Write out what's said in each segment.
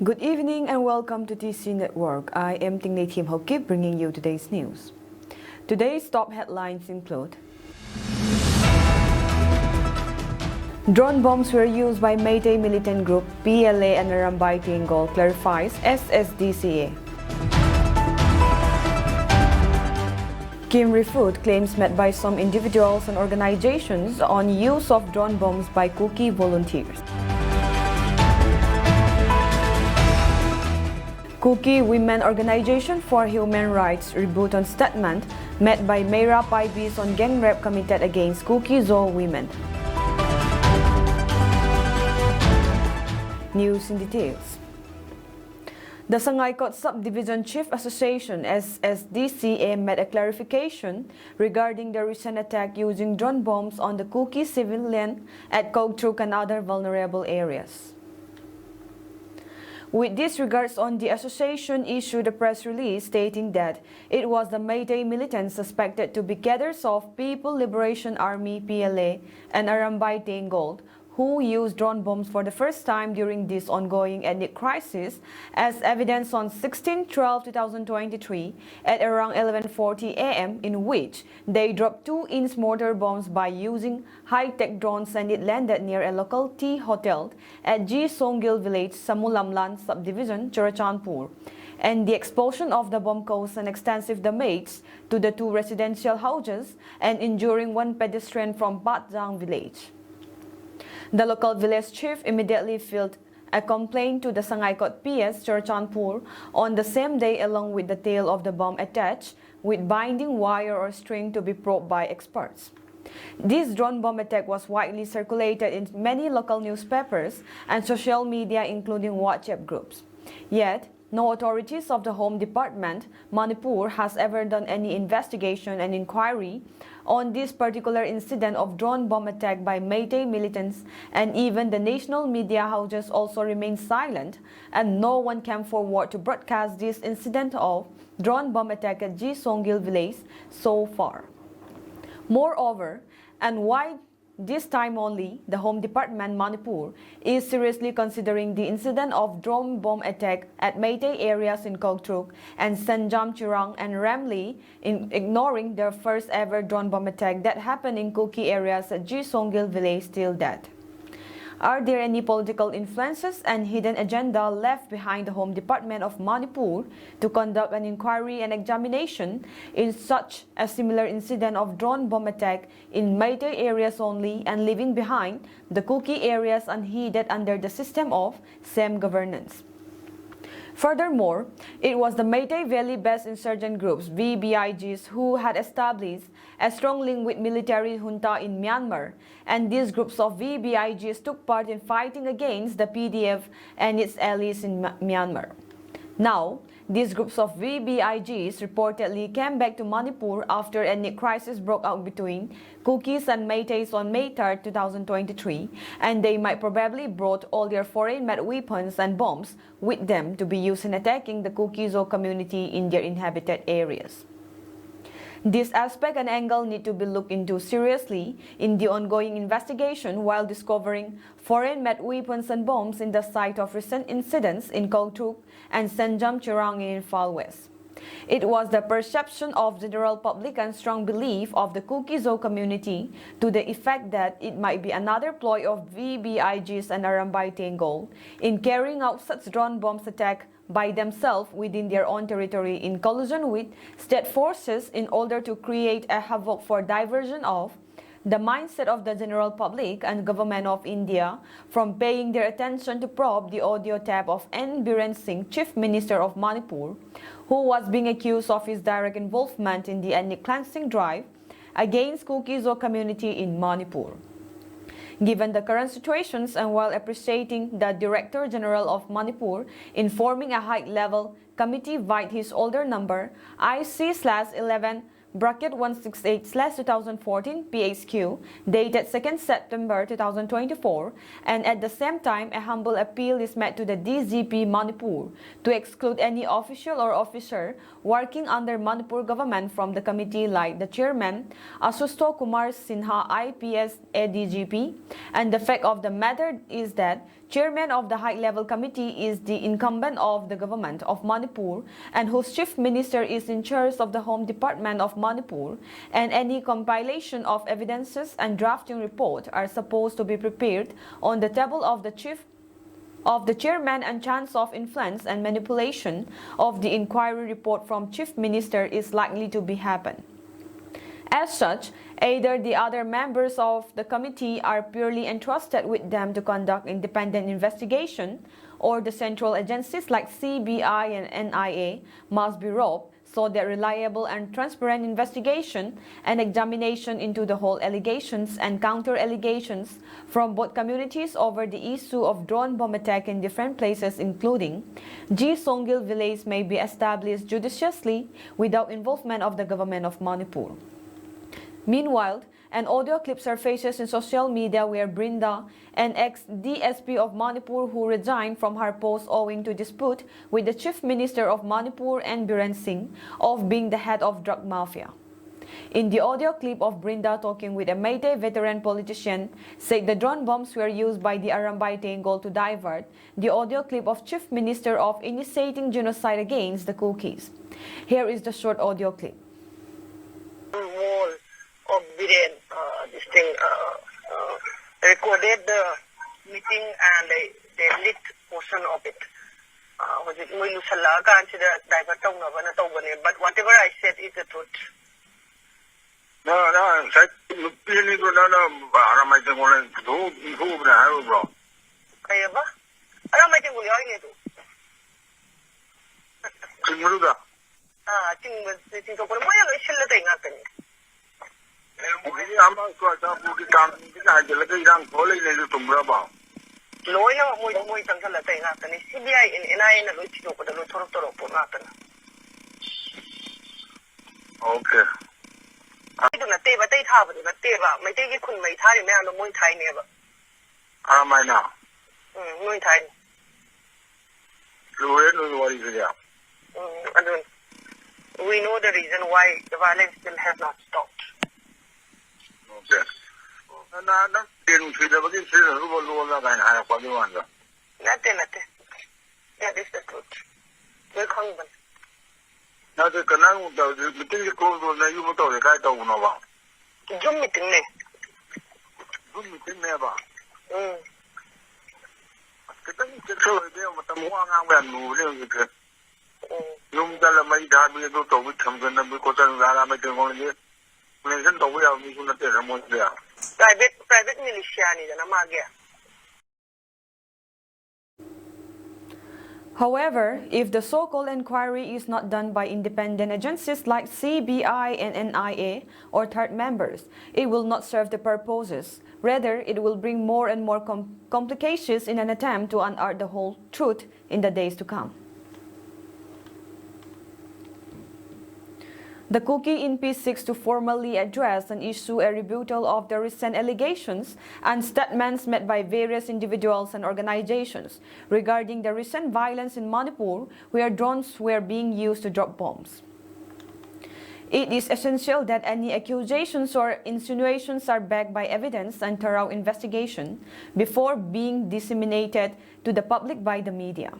Good evening and welcome to TC Network. I am Tingley Tim Hokip bringing you today's news. Today's top headlines include: drone bombs were used by Meitei militant group PLA and Arambay Tinggol, clarifies SSDCA. Kim refute claims made by some individuals and organizations on use of drone bombs by Kuki volunteers. Kuki Women Organization for Human Rights reboot on statement made by Meira Paibis on gang rape committed against Kuki Zo women. News in details. The Sangaikot Subdivision Chief Association SSDCA made a clarification regarding the recent attack using drone bombs on the Kuki civilian at Kogtruk and other vulnerable areas. With this regards on, the association issued a press release stating that it was the Meitei militants suspected to be cadres of People Liberation Army PLA and Arambay Tinggol who used drone bombs for the first time during this ongoing ethnic crisis, as evidenced on 16/12/2023 at around 11:40 am, in which they dropped 2-inch mortar bombs by using high-tech drones, and it landed near a local tea hotel at G Songil village, Samulamlan subdivision, Churachandpur. And the explosion of the bomb caused an extensive damage to the 2 residential houses and injuring 1 pedestrian from Patjang village. The local village chief immediately filed a complaint to the Sangaikot PS Churachandpur on the same day, along with the tail of the bomb attached with binding wire or string to be probed by experts. This drone bomb attack was widely circulated in many local newspapers and social media, including WhatsApp groups. Yet, no authorities of the Home Department, Manipur, has ever done any investigation and inquiry on this particular incident of drone bomb attack by Meitei militants, and even the national media houses also remain silent, and no one came forward to broadcast this incident of drone bomb attack at G Songil village so far. Moreover, and why this time only, the Home Department Manipur is seriously considering the incident of drone bomb attack at Meitei areas in Kogtruk and Sanjam Chirang and Ramli, in ignoring the first ever drone bomb attack that happened in Kuki areas at G Songil village till that. Are there any political influences and hidden agenda left behind the Home Department of Manipur to conduct an inquiry and examination in such a similar incident of drone bomb attack in Meitei areas only, and leaving behind the Kuki areas unheeded under the system of same governance? Furthermore, it was the Meitei Valley-based insurgent groups VBIGs who had established a strong link with military junta in Myanmar, and these groups of VBIGs took part in fighting against the PDF and its allies in Myanmar. Now, these groups of VBIGs reportedly came back to Manipur after ethnic crisis broke out between Kukis and Meiteis on May 3, 2023, and they might probably brought all their foreign-made weapons and bombs with them to be used in attacking the Kuki-Zo community in their inhabited areas. This aspect and angle need to be looked into seriously in the ongoing investigation, while discovering foreign-made weapons and bombs in the site of recent incidents in Kogtruk and Sanjam Chirang in Imphal West. It was the perception of the general public and strong belief of the Kuki-Zo community to the effect that it might be another ploy of VBIGs and Arambay Tinggol in carrying out such drone bombs attack by themselves within their own territory in collusion with state forces in order to create a havoc for diversion of the mindset of the general public and government of India from paying their attention to probe the audio tape of N. Biren Singh, Chief Minister of Manipur, who was being accused of his direct involvement in the ethnic cleansing drive against Kuki-Zo community in Manipur. Given the current situations, and while appreciating the Director General of Manipur informing a high-level committee via his order number IC/11 168/2014 PHQ dated 2nd September 2024, and at the same time a humble appeal is made to the DGP Manipur to exclude any official or officer working under Manipur government from the committee, like the chairman Asusto Kumar Sinha IPS ADGP, and the fact of the matter is that chairman of the high-level committee is the incumbent of the government of Manipur and whose chief minister is in charge of the Home Department of Manipur, and any compilation of evidences and drafting report are supposed to be prepared on the table of the chairman, and chance of influence and manipulation of the inquiry report from chief minister is likely to be happen. As such, either the other members of the committee are purely entrusted with them to conduct independent investigation, or the central agencies like CBI and NIA must be robbed so that reliable and transparent investigation and examination into the whole allegations and counter-allegations from both communities over the issue of drone bomb attack in different places including G. Songil village may be established judiciously without involvement of the government of Manipur. Meanwhile, an audio clip surfaces in social media where Brinda, an ex-DSP of Manipur who resigned from her post owing to dispute with the Chief Minister of Manipur and Biren Singh of being the head of drug mafia. In the audio clip of Brinda talking with a Meitei veteran politician, said the drone bombs were used by the Arambay Tengol to divert the audio clip of Chief Minister of initiating genocide against the Kukis. Here is the short audio clip. Of Biren, this thing recorded the meeting and the lit portion of it. But whatever I said is the truth. No, okay. We know the reason why the violence still has not stopped. Okay. Nothing. That is the truth. Welcome. Now the canal the meeting closed on the you to the guy to Nova. Zoom meeting ne. Good meeting never. Private militia ni na magya. However, if the so-called inquiry is not done by independent agencies like CBI and NIA or third members, it will not serve the purposes. Rather, it will bring more and more complications in an attempt to unearth the whole truth in the days to come. The Kuki INP seeks to formally address and issue a rebuttal of the recent allegations and statements made by various individuals and organizations regarding the recent violence in Manipur, where drones were being used to drop bombs. It is essential that any accusations or insinuations are backed by evidence and thorough investigation before being disseminated to the public by the media.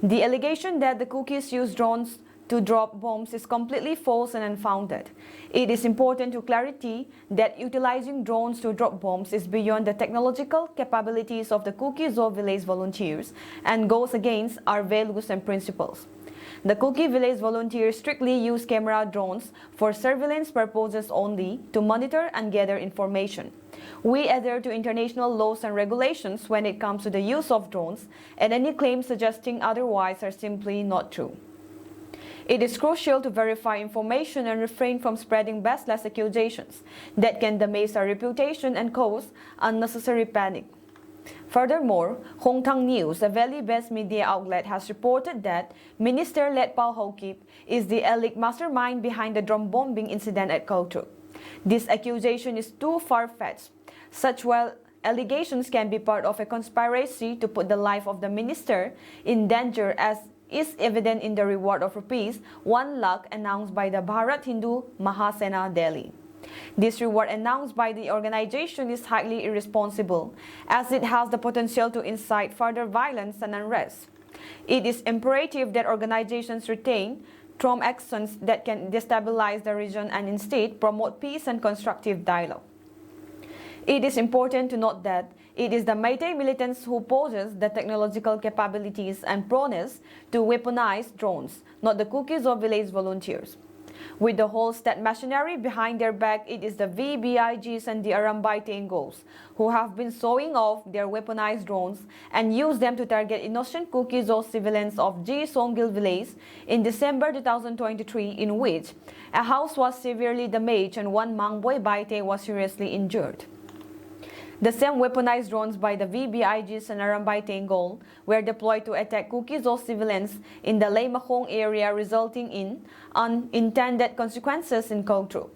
The allegation that the Kukis used drones to drop bombs is completely false and unfounded. It is important to clarity that utilizing drones to drop bombs is beyond the technological capabilities of the Kuki Zo village volunteers and goes against our values and principles. The Kuki village volunteers strictly use camera drones for surveillance purposes only to monitor and gather information. We adhere to international laws and regulations when it comes to the use of drones, and any claims suggesting otherwise are simply not true. It is crucial to verify information and refrain from spreading baseless accusations that can damage our reputation and cause unnecessary panic. Furthermore, Hong Thang News, a Valley-based media outlet, has reported that Minister Letpao Hokip is the alleged mastermind behind the drone bombing incident at Khao Truk. This accusation is too far-fetched. Such allegations can be part of a conspiracy to put the life of the minister in danger, as is evident in the reward of Rs 1 lakh announced by the Bharat Hindu Mahasena Delhi. This reward announced by the organization is highly irresponsible, as it has the potential to incite further violence and unrest. It is imperative that organizations retain strong actions that can destabilize the region and instead promote peace and constructive dialogue. It is important to note that it is the Meitei militants who possess the technological capabilities and proneness to weaponize drones, not the Cookies or village volunteers. With the whole state machinery behind their back, it is the VBIGs and the Arambay Tengos who have been showing off their weaponized drones and use them to target innocent Cookies or civilians of G. Songil village in December 2023, in which a house was severely damaged and one Mangboy Baite was seriously injured. The same weaponized drones by the VBIGs and Arambay Tengol were deployed to attack Cookies or civilians in the Laymakong area, resulting in unintended consequences in Kogtruk.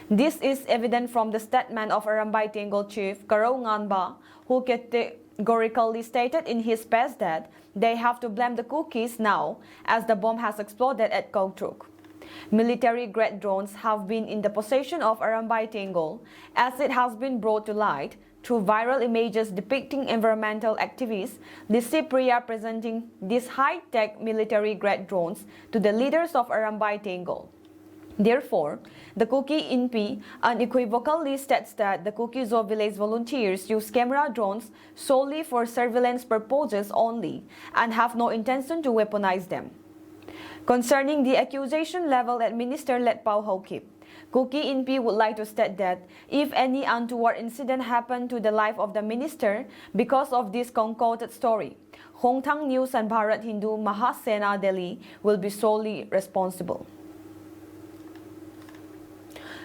This is evident from the statement of Arambay Tengol chief Karo Nganba, who categorically stated in his past that they have to blame the Cookies now as the bomb has exploded at Kogtruk. Military-grade drones have been in the possession of Arambay Tengol, as it has been brought to light through viral images depicting environmental activists, the Cypria presenting these high-tech military-grade drones to the leaders of Arambay Tengol. Therefore, the Kuki INPI unequivocally states that the Kukizo village volunteers use camera drones solely for surveillance purposes only and have no intention to weaponize them. Concerning the accusation leveled at Minister Let Pao Hokip, Kuki INPI would like to state that if any untoward incident happened to the life of the minister because of this concocted story, Hong Tang News and Bharat Hindu Mahasena Delhi will be solely responsible.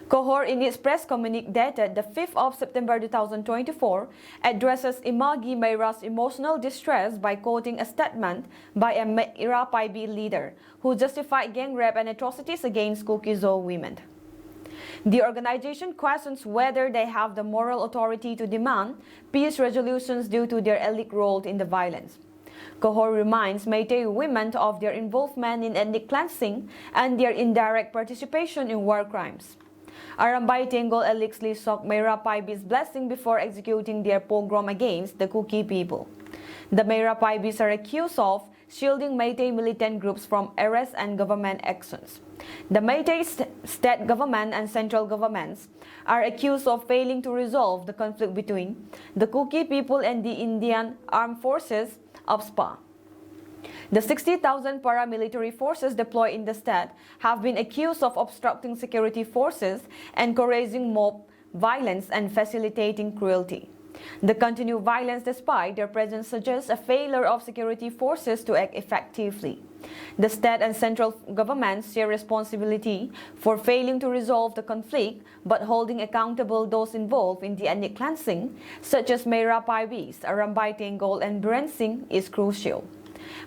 Kohor, in its press communique dated the 5th of September 2024, addresses Imagi Meira's emotional distress by quoting a statement by a Meira Paibi leader who justified gang rape and atrocities against Kukizo women. The organization questions whether they have the moral authority to demand peace resolutions due to their elite role in the violence. Kohor reminds Meitei women of their involvement in ethnic cleansing and their indirect participation in war crimes. Arambay Tengol allegedly sought Meira Paibi's blessing before executing their pogrom against the Kuki people. The Meira Paibis are accused of shielding Meitei militant groups from arrest and government actions. The Meitei state government and central governments are accused of failing to resolve the conflict between the Kuki people and the Indian Armed Forces of SPA. The 60,000 paramilitary forces deployed in the state have been accused of obstructing security forces, encouraging mob violence and facilitating cruelty. The continued violence despite their presence suggests a failure of security forces to act effectively. The state and central governments share responsibility for failing to resolve the conflict, but holding accountable those involved in the ethnic cleansing, such as Meira Paibis, Arambay Tengol and Biren Singh, is crucial.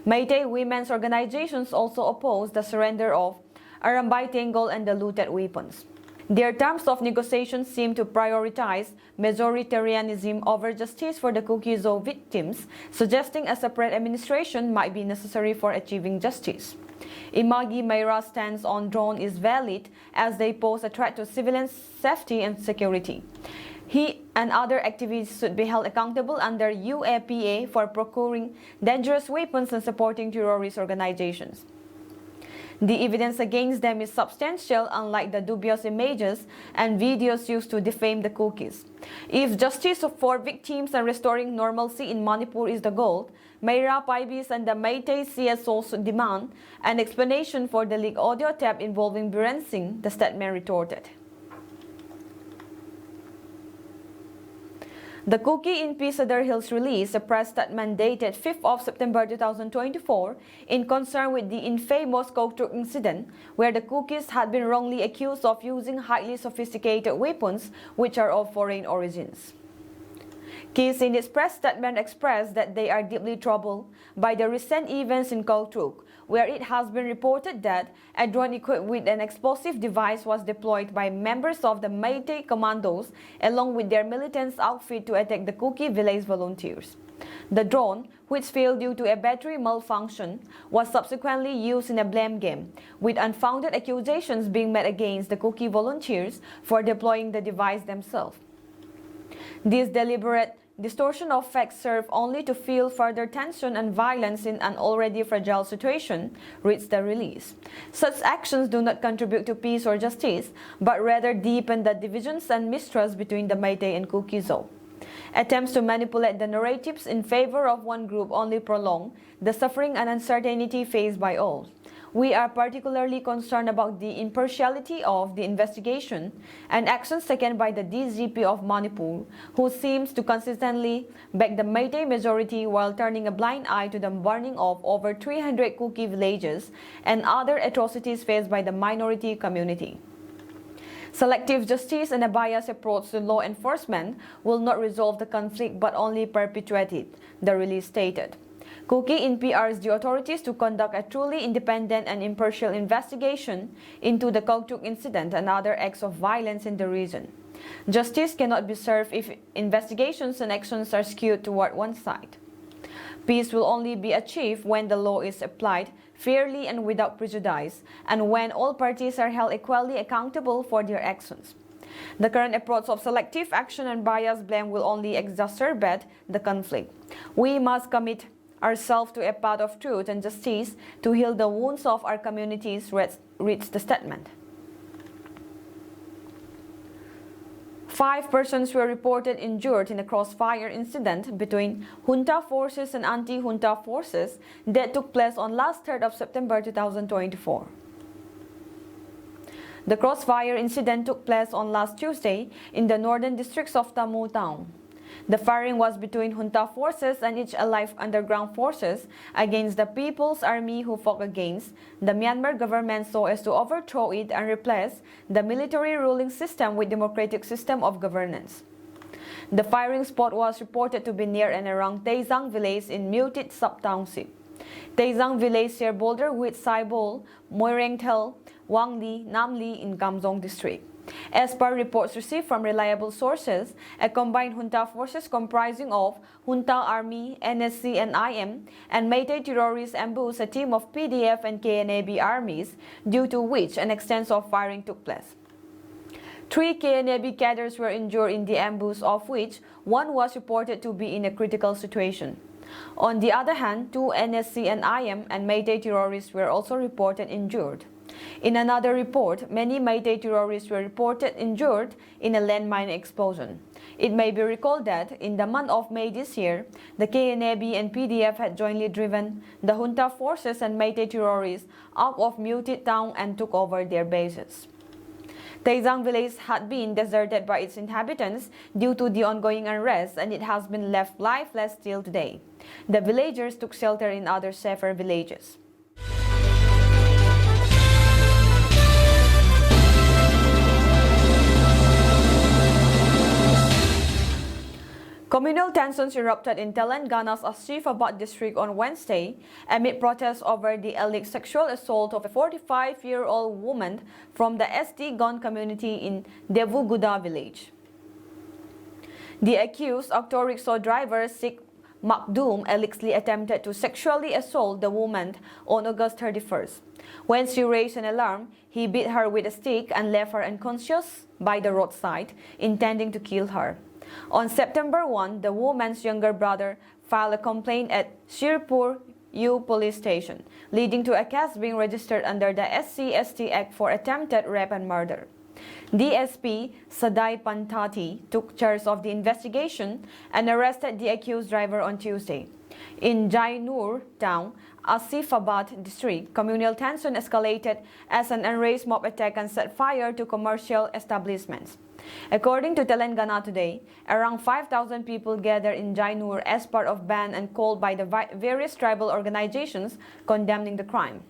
Meitei women's organizations also oppose the surrender of Arambay Tengol and the looted weapons. Their terms of negotiation seem to prioritize majoritarianism over justice for the Kukizo victims, suggesting a separate administration might be necessary for achieving justice. Imagi Meira's stance on drone is valid as they pose a threat to civilian safety and security. He and other activists should be held accountable under UAPA for procuring dangerous weapons and supporting terrorist organizations. The evidence against them is substantial, unlike the dubious images and videos used to defame the Kukis. If justice for victims and restoring normalcy in Manipur is the goal, Meira Paibis and the Meitei CSOs should demand an explanation for the leaked audio tape involving Biren Singh, the statement retorted. The Kuki INPI Cedar Hills released a press statement dated 5th of September 2024 in concern with the infamous Kogtruk incident, where the Kukis had been wrongly accused of using highly sophisticated weapons which are of foreign origins. KIS in its press statement expressed that they are deeply troubled by the recent events in Kogtruk, where it has been reported that a drone equipped with an explosive device was deployed by members of the Meitei commandos along with their militants outfit to attack the Kuki village volunteers. The drone, which failed due to a battery malfunction, was subsequently used in a blame game, with unfounded accusations being made against the Kuki volunteers for deploying the device themselves. This deliberate distortion of facts serve only to fuel further tension and violence in an already fragile situation, reads the release. Such actions do not contribute to peace or justice, but rather deepen the divisions and mistrust between the Meitei and Kuki Zou. Attempts to manipulate the narratives in favor of one group only prolong the suffering and uncertainty faced by all. We are particularly concerned about the impartiality of the investigation and actions taken by the DGP of Manipur, who seems to consistently back the Meitei majority while turning a blind eye to the burning of over 300 Kuki villages and other atrocities faced by the minority community. Selective justice and a biased approach to law enforcement will not resolve the conflict but only perpetuate it, the release stated. Kuki NPRs the authorities to conduct a truly independent and impartial investigation into the Koktuk incident and other acts of violence in the region. Justice cannot be served if investigations and actions are skewed toward one side. Peace will only be achieved when the law is applied fairly and without prejudice, and when all parties are held equally accountable for their actions. The current approach of selective action and biased blame will only exacerbate the conflict. We must commit ourselves to a path of truth and justice to heal the wounds of our communities, reads the statement. 5 persons were reported injured in a crossfire incident between junta forces and anti-junta forces that took place on last 3rd of September 2024. The crossfire incident took place on last Tuesday in the northern districts of Tamu town. The firing was between junta forces and each allied underground forces against the People's Army, who fought against the Myanmar government so as to overthrow it and replace the military ruling system with democratic system of governance. The firing spot was reported to be near and around Taizang village in Mutit sub-township. Taizang village share border with Saibol, Moirengtel, Wangli, Namli in Kamjong district. As per reports received from reliable sources, a combined junta forces comprising of Junta Army, NSC and IM, and Meitei terrorists ambushed a team of PDF and KNAB armies, due to which an extensive firing took place. 3 KNAB cadres were injured in the ambush, of which 1 was reported to be in a critical situation. On the other hand, 2 NSC and IM and Meitei terrorists were also reported injured. In another report, many Meitei terrorists were reported injured in a landmine explosion. It may be recalled that in the month of May this year, the KNAB and PDF had jointly driven the junta forces and Meitei terrorists out of Mutit town and took over their bases. Taizang village had been deserted by its inhabitants due to the ongoing unrest, and it has been left lifeless till today. The villagers took shelter in other safer villages. Communal tensions erupted in Telangana's Asifabad district on Wednesday amid protests over the alleged sexual assault of a 45-year-old woman from the SD Gon community in Devuguda village. The accused auto rickshaw driver Sikh Makdum allegedly attempted to sexually assault the woman on August 31st. When she raised an alarm, he beat her with a stick and left her unconscious by the roadside, intending to kill her. On September 1, the woman's younger brother filed a complaint at Shirpur U police station, leading to a case being registered under the SC/ST Act for attempted rape and murder. DSP Sadai Pantati took charge of the investigation and arrested the accused driver on Tuesday. In Jainur town, Asifabad district, communal tension escalated as an unrest mob attacked and set fire to commercial establishments. According to Telangana Today, around 5,000 people gathered in Jainur as part of ban and called by the various tribal organizations condemning the crime.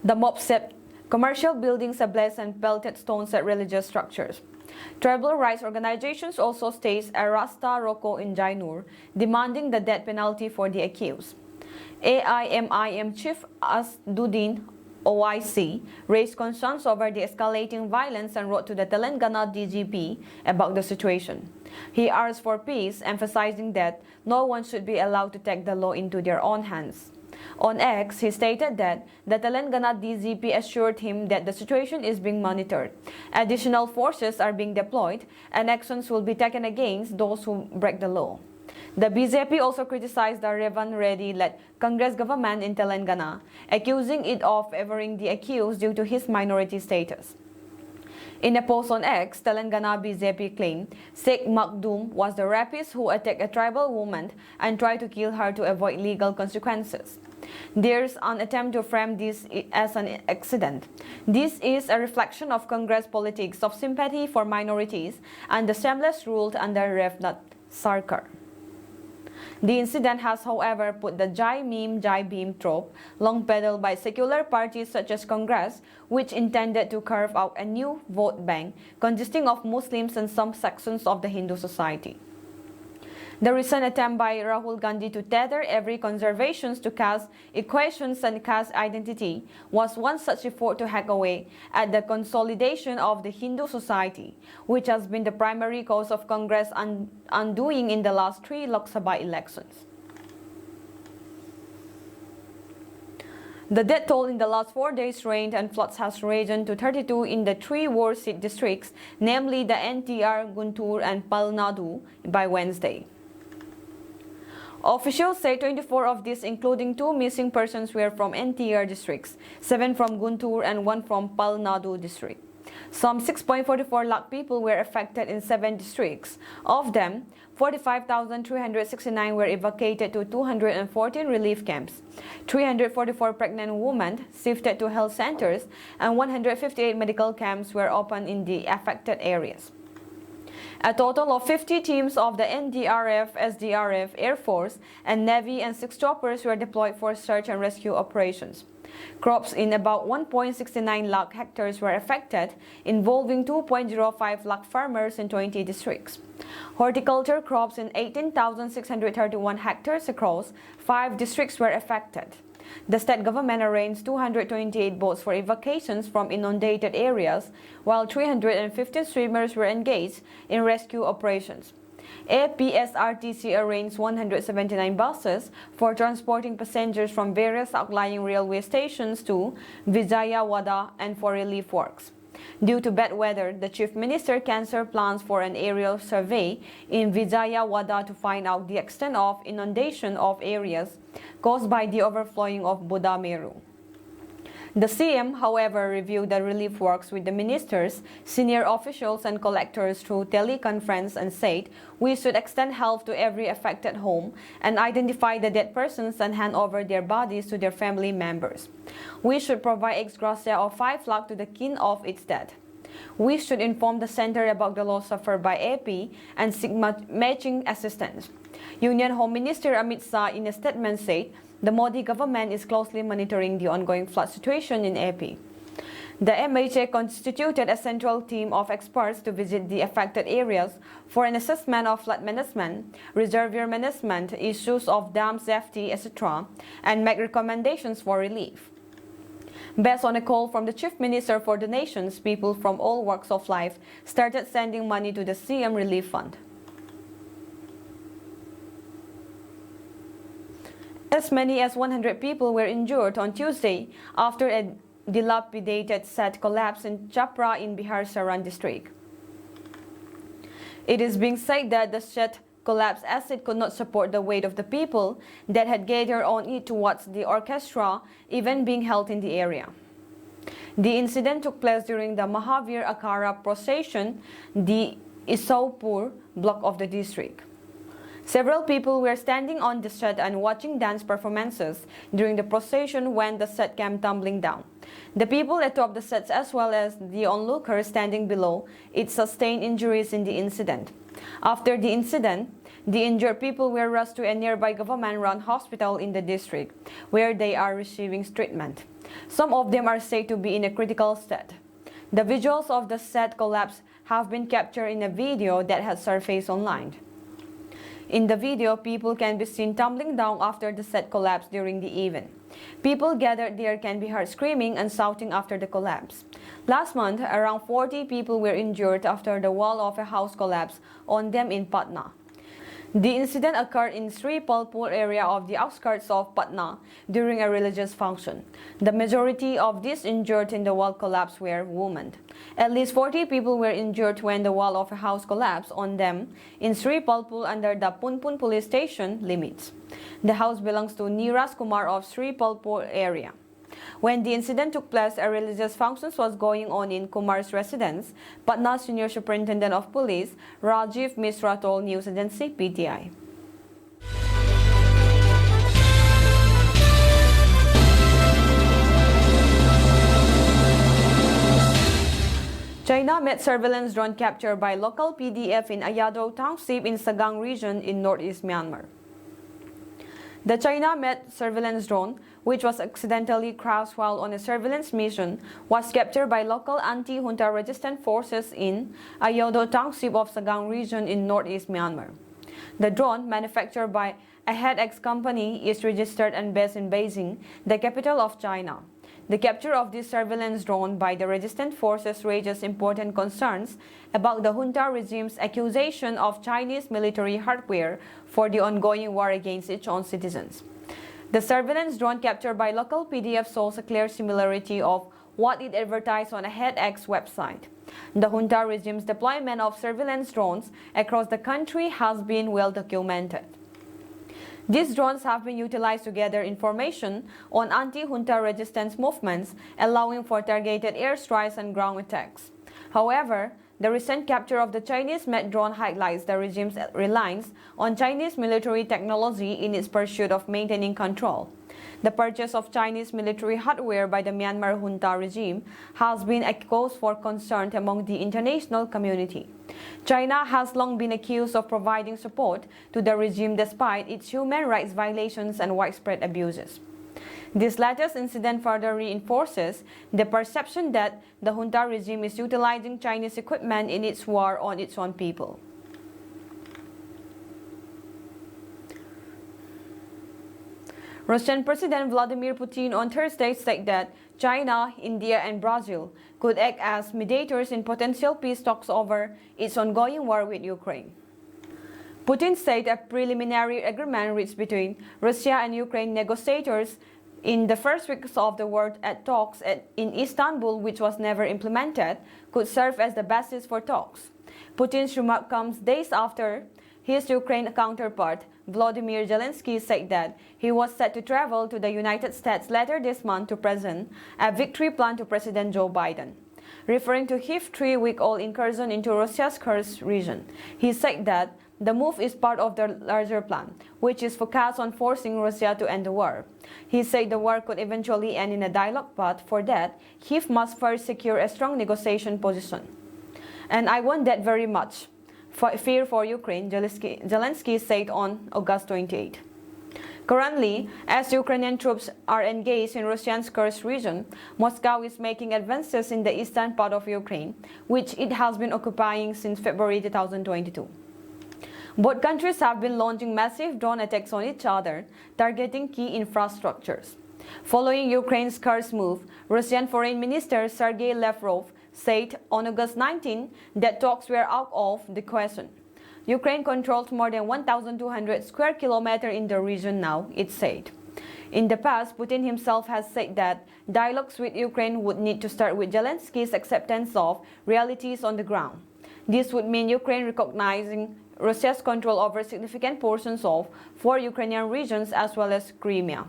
The mob set commercial buildings ablaze and pelted stones at religious structures. Tribal rights organizations also staged a Rasta Roko in Jainur, demanding the death penalty for the accused. AIMIM chief Asduddin OIC raised concerns over the escalating violence and wrote to the Telangana DGP about the situation. He asked for peace, emphasizing that no one should be allowed to take the law into their own hands. On X, he stated that the Telangana DGP assured him that the situation is being monitored, additional forces are being deployed, and actions will be taken against those who break the law. The BJP also criticized the Revan Reddy-led Congress government in Telangana, accusing it of favoring the accused due to his minority status. In a post on X, Telangana BJP claimed Sheikh Makdum was the rapist who attacked a tribal woman and tried to kill her to avoid legal consequences. There's an attempt to frame this as an accident. This is a reflection of Congress politics of sympathy for minorities and the shameless ruled under Revnath Sarkar. The incident has, however, put the Jai Meme Jai Bhim trope, long peddled by secular parties such as Congress, which intended to carve out a new vote bank consisting of Muslims and some sections of the Hindu society. The recent attempt by Rahul Gandhi to tether every conservations to caste equations and caste identity was one such effort to hack away at the consolidation of the Hindu society, which has been the primary cause of Congress undoing in the last 3 Lok Sabha elections. The death toll in the last 4 days rain and floods has risen to 32 in the 3 war-hit districts, namely the NTR, Guntur and Palnadu, by Wednesday. Officials say 24 of these, including 2 missing persons, were from NTR districts, 7 from Guntur and 1 from Palnadu district. Some 6.44 lakh people were affected in 7 districts. Of them, 45,369 were evacuated to 214 relief camps. 344 pregnant women shifted to health centers, and 158 medical camps were opened in the affected areas. A total of 50 teams of the NDRF, SDRF, Air Force, and Navy and 6 choppers were deployed for search and rescue operations. Crops in about 1.69 lakh hectares were affected, involving 2.05 lakh farmers in 20 districts. Horticulture crops in 18,631 hectares across 5 districts were affected. The state government arranged 228 boats for evacuations from inundated areas, while 315 swimmers were engaged in rescue operations. APSRTC arranged 179 buses for transporting passengers from various outlying railway stations to Vijayawada and for relief works. Due to bad weather, the Chief Minister cancelled plans for an aerial survey in Vijayawada to find out the extent of inundation of areas caused by the overflowing of Budameru. The CM, however, reviewed the relief works with the ministers, senior officials and collectors through teleconference and said, "We should extend help to every affected home and identify the dead persons and hand over their bodies to their family members. We should provide ex gratia of 5 lakh to the kin of its dead. We should inform the center about the loss suffered by AP and seek matching assistance." Union Home Minister Amit Shah in a statement said, the Modi government is closely monitoring the ongoing flood situation in AP. The MHA constituted a central team of experts to visit the affected areas for an assessment of flood management, reservoir management, issues of dam safety, etc., and make recommendations for relief. Based on a call from the Chief Minister for donations, people from all walks of life started sending money to the CM Relief Fund. As many as 100 people were injured on Tuesday after a dilapidated set collapsed in Chapra in Bihar Saran district. It is being said that the shed collapsed as it could not support the weight of the people that had gathered on it towards the orchestra event being held in the area. The incident took place during the Mahavir Akhara procession, the Isaupur block of the district. Several people were standing on the set and watching dance performances during the procession when the set came tumbling down. The people atop the sets as well as the onlookers standing below it sustained injuries in the incident. After the incident, the injured people were rushed to a nearby government-run hospital in the district, where they are receiving treatment. Some of them are said to be in a critical state. The visuals of the set collapse have been captured in a video that has surfaced online. In the video, people can be seen tumbling down after the set collapsed during the event. People gathered there can be heard screaming and shouting after the collapse. Last month, around 40 people were injured after the wall of a house collapsed on them in Patna. The incident occurred in Sri Palpur area of the outskirts of Patna during a religious function. The majority of these injured in the wall collapse were women. At least 40 people were injured when the wall of a house collapsed on them in Sri Palpur under the Punpun police station limits. The house belongs to Neeraj Kumar of Sri Palpur area. When the incident took place, a religious function was going on in Kumar's residence, Patna Senior Superintendent of Police Rajiv Misra told news agency PTI. China met surveillance drone captured by local PDF in Ayado Township in Sagang region in northeast Myanmar. The China Met surveillance drone, which was accidentally crashed while on a surveillance mission, was captured by local anti-junta resistant forces in Ayado Township of Sagang region in northeast Myanmar. The drone, manufactured by a HeadX company, is registered and based in Beijing, the capital of China. The capture of this surveillance drone by the resistant forces raises important concerns about the junta regime's accusation of Chinese military hardware for the ongoing war against its own citizens. The surveillance drone captured by local PDF shows a clear similarity of what it advertised on a HeadX website. The junta regime's deployment of surveillance drones across the country has been well documented. These drones have been utilized to gather information on anti-junta resistance movements, allowing for targeted airstrikes and ground attacks. However, the recent capture of the Chinese Met drone highlights the regime's reliance on Chinese military technology in its pursuit of maintaining control. The purchase of Chinese military hardware by the Myanmar junta regime has been a cause for concern among the international community. China has long been accused of providing support to the regime despite its human rights violations and widespread abuses. This latest incident further reinforces the perception that the junta regime is utilizing Chinese equipment in its war on its own people. Russian President Vladimir Putin on Thursday said that China, India and Brazil could act as mediators in potential peace talks over its ongoing war with Ukraine. Putin said a preliminary agreement reached between Russia and Ukraine negotiators in the first weeks of the war at talks in Istanbul, which was never implemented, could serve as the basis for talks. Putin's remark comes days after his Ukraine counterpart, Volodymyr Zelensky, said that he was set to travel to the United States later this month to present a victory plan to President Joe Biden. Referring to his 3-week-old incursion into Russia's Kursk region, he said that the move is part of the larger plan, which is focused on forcing Russia to end the war. He said the war could eventually end in a dialogue, but for that, Kyiv must first secure a strong negotiation position. And I want that very much. Fear for Ukraine, Zelensky said on August 28. Currently, as Ukrainian troops are engaged in Russia's Kursk region, Moscow is making advances in the eastern part of Ukraine, which it has been occupying since February 2022. Both countries have been launching massive drone attacks on each other, targeting key infrastructures. Following Ukraine's Kursk move, Russian Foreign Minister Sergei Lavrov said on August 19 that talks were out of the question. Ukraine controls more than 1,200 square kilometers in the region now, it said. In the past, Putin himself has said that dialogues with Ukraine would need to start with Zelensky's acceptance of realities on the ground. This would mean Ukraine recognizing Russia's control over significant portions of 4 Ukrainian regions as well as Crimea.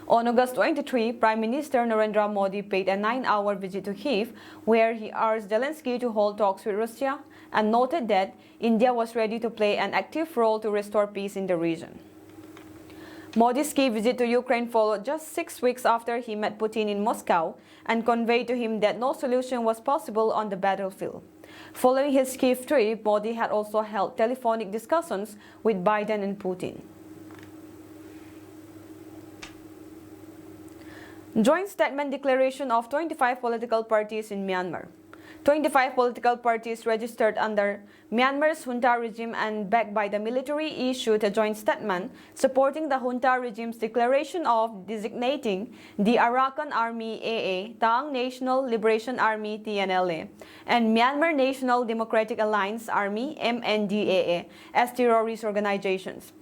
On August 23, Prime Minister Narendra Modi paid a 9-hour visit to Kyiv, where he urged Zelensky to hold talks with Russia and noted that India was ready to play an active role to restore peace in the region. Modi's key visit to Ukraine followed just 6 weeks after he met Putin in Moscow and conveyed to him that no solution was possible on the battlefield. Following his Kyiv trip, Modi had also held telephonic discussions with Biden and Putin. Joint statement declaration of 25 political parties in Myanmar. 25 political parties registered under Myanmar's junta regime and backed by the military issued a joint statement supporting the junta regime's declaration of designating the Arakan Army AA, Taang National Liberation Army TNLA, and Myanmar National Democratic Alliance Army MNDAA as terrorist organizations.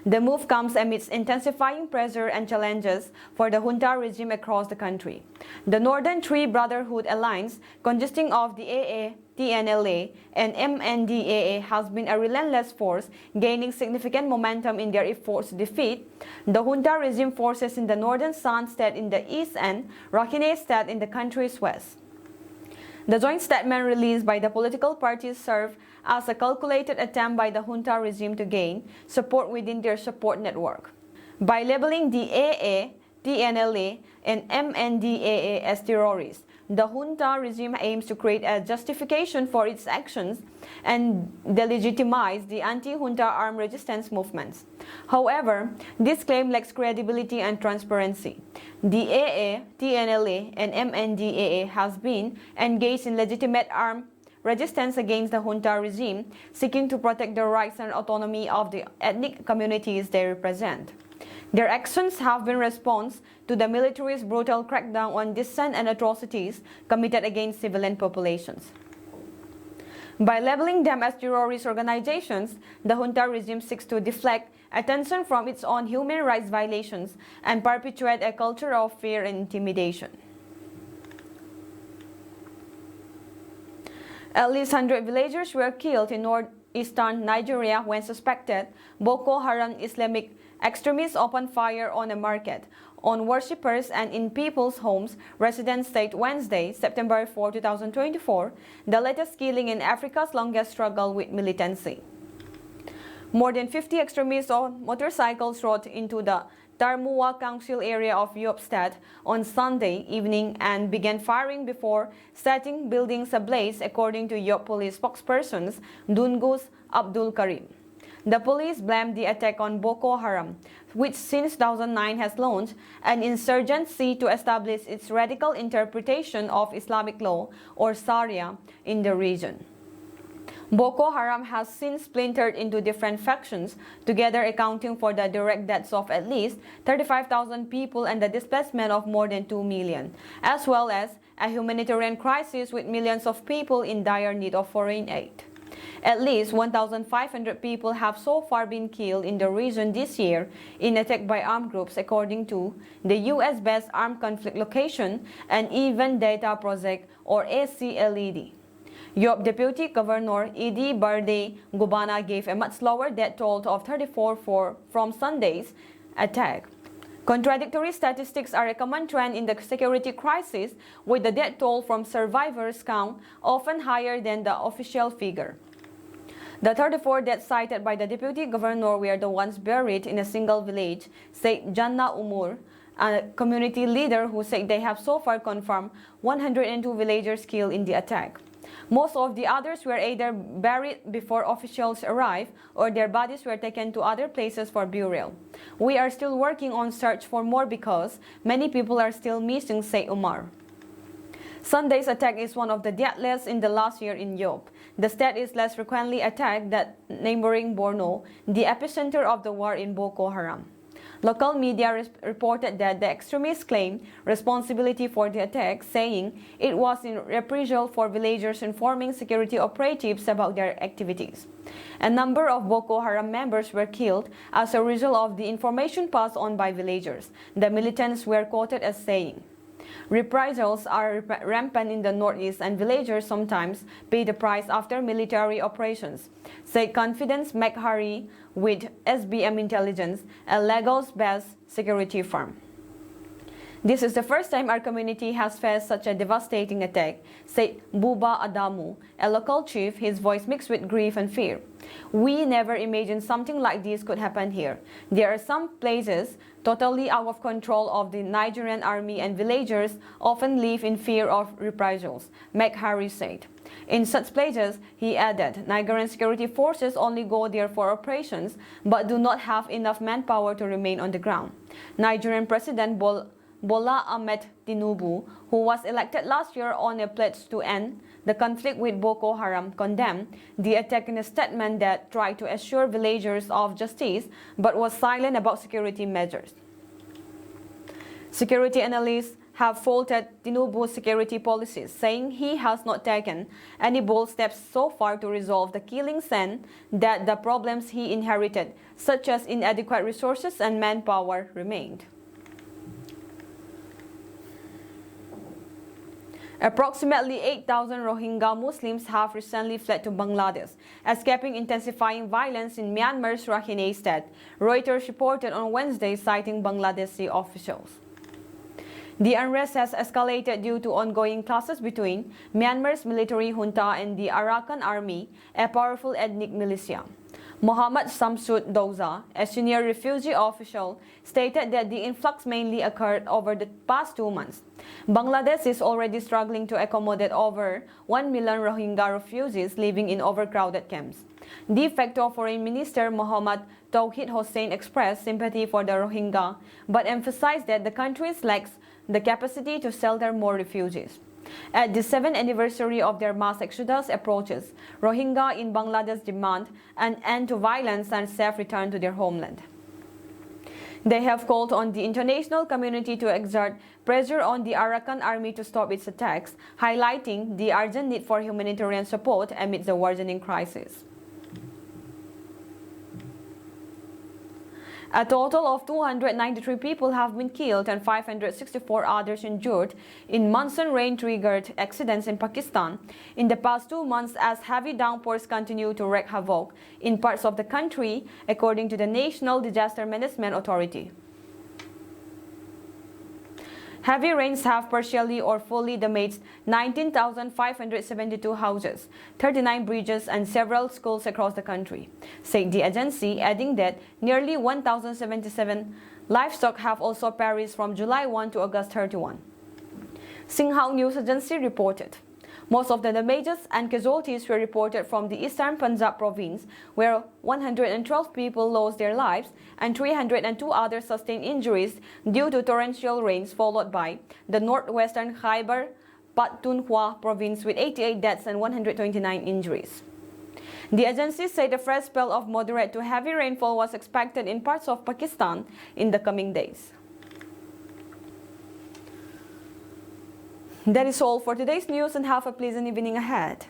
The move comes amidst intensifying pressure and challenges for the junta regime across the country. The Northern Three Brotherhood Alliance, consisting of the AA, TNLA, and MNDAA, has been a relentless force, gaining significant momentum in their efforts to defeat the junta regime forces in the northern San state in the east and Rakhine state in the country's west. The joint statement released by the political parties served as a calculated attempt by the junta regime to gain support within their support network. By labeling the AA, TNLA, and MNDAA as terrorists, the junta regime aims to create a justification for its actions and delegitimize the anti-junta armed resistance movements. However, this claim lacks credibility and transparency. The AA, TNLA, and MNDAA has been engaged in legitimate armed resistance against the junta regime, seeking to protect the rights and autonomy of the ethnic communities they represent. Their actions have been response to the military's brutal crackdown on dissent and atrocities committed against civilian populations. By labeling them as terrorist organizations, the junta regime seeks to deflect attention from its own human rights violations and perpetuate a culture of fear and intimidation. At least 100 villagers were killed in northeastern Nigeria when suspected Boko Haram Islamic extremists opened fire on a market, on worshippers, and in people's homes, residents state Wednesday, September 4, 2024, the latest killing in Africa's longest struggle with militancy. More than 50 extremists on motorcycles rode into the Tarmuwa Council area of Yobe State on Sunday evening and began firing before setting buildings ablaze, according to Yobe police spokespersons Dungus Abdul Karim. The police blamed the attack on Boko Haram, which since 2009 has launched an insurgency to establish its radical interpretation of Islamic law or Sharia in the region. Boko Haram has since splintered into different factions, together accounting for the direct deaths of at least 35,000 people and the displacement of more than 2 million, as well as a humanitarian crisis with millions of people in dire need of foreign aid. At least 1,500 people have so far been killed in the region this year in attacks by armed groups, according to the US-based Armed Conflict Location and Event Data Project, or ACLED. Yobe Deputy Governor Idi Barde Gubana gave a much lower death toll of 34 from Sunday's attack. Contradictory statistics are a common trend in the security crisis, with the death toll from survivors count often higher than the official figure. The 34 deaths cited by the deputy governor were the ones buried in a single village, said Janna Umur, a community leader who said they have so far confirmed 102 villagers killed in the attack. Most of the others were either buried before officials arrived or their bodies were taken to other places for burial. We are still working on search for more because many people are still missing, said Umar. Sunday's attack is one of the deadliest in the last year in Yobe. The state is less frequently attacked than neighboring Borno, the epicenter of the war in Boko Haram. Local media reported that the extremists claimed responsibility for the attack, saying it was in reprisal for villagers informing security operatives about their activities. A number of Boko Haram members were killed as a result of the information passed on by villagers, the militants were quoted as saying. Reprisals are rampant in the northeast and villagers sometimes pay the price after military operations, said Confidence Meghari with SBM Intelligence, a Lagos-based security firm. This is the first time our community has faced such a devastating attack, said Buba Adamu, a local chief, his voice mixed with grief and fear. We never imagined something like this could happen here. There are some places totally out of control of the Nigerian army and villagers often live in fear of reprisals, Meghari said. In such places, he added, Nigerian security forces only go there for operations but do not have enough manpower to remain on the ground. Nigerian President Bola Ahmed Tinubu, who was elected last year on a pledge to end the conflict with Boko Haram, condemned the attack in a statement that tried to assure villagers of justice but was silent about security measures. Security analysts have faulted Tinubu's security policies, saying he has not taken any bold steps so far to resolve the killings and that the problems he inherited, such as inadequate resources and manpower, remained. Approximately 8,000 Rohingya Muslims have recently fled to Bangladesh, escaping intensifying violence in Myanmar's Rakhine state, Reuters reported on Wednesday, citing Bangladeshi officials. The unrest has escalated due to ongoing clashes between Myanmar's military junta and the Arakan Army, a powerful ethnic militia. Mohammad Samsud Douza, a senior refugee official, stated that the influx mainly occurred over the past 2 months. Bangladesh is already struggling to accommodate over 1 million Rohingya refugees living in overcrowded camps. De facto Foreign Minister Mohammad Tauhid Hossain expressed sympathy for the Rohingya, but emphasized that the country lacks the capacity to shelter more refugees. As the 7th anniversary of their mass exodus approaches, Rohingya in Bangladesh demand an end to violence and safe return to their homeland. They have called on the international community to exert pressure on the Arakan Army to stop its attacks, highlighting the urgent need for humanitarian support amid the worsening crisis. A total of 293 people have been killed and 564 others injured in monsoon rain-triggered accidents in Pakistan in the past 2 months as heavy downpours continue to wreak havoc in parts of the country, according to the National Disaster Management Authority. Heavy rains have partially or fully damaged 19,572 houses, 39 bridges and several schools across the country, said the agency, adding that nearly 1,077 livestock have also perished from July 1 to August 31. Singhao News Agency reported. Most of the damages and casualties were reported from the eastern Punjab province, where 112 people lost their lives and 302 others sustained injuries due to torrential rains, followed by the northwestern Khyber Pakhtunkhwa province with 88 deaths and 129 injuries. The agency said a fresh spell of moderate to heavy rainfall was expected in parts of Pakistan in the coming days. That is all for today's news, and have a pleasant evening ahead.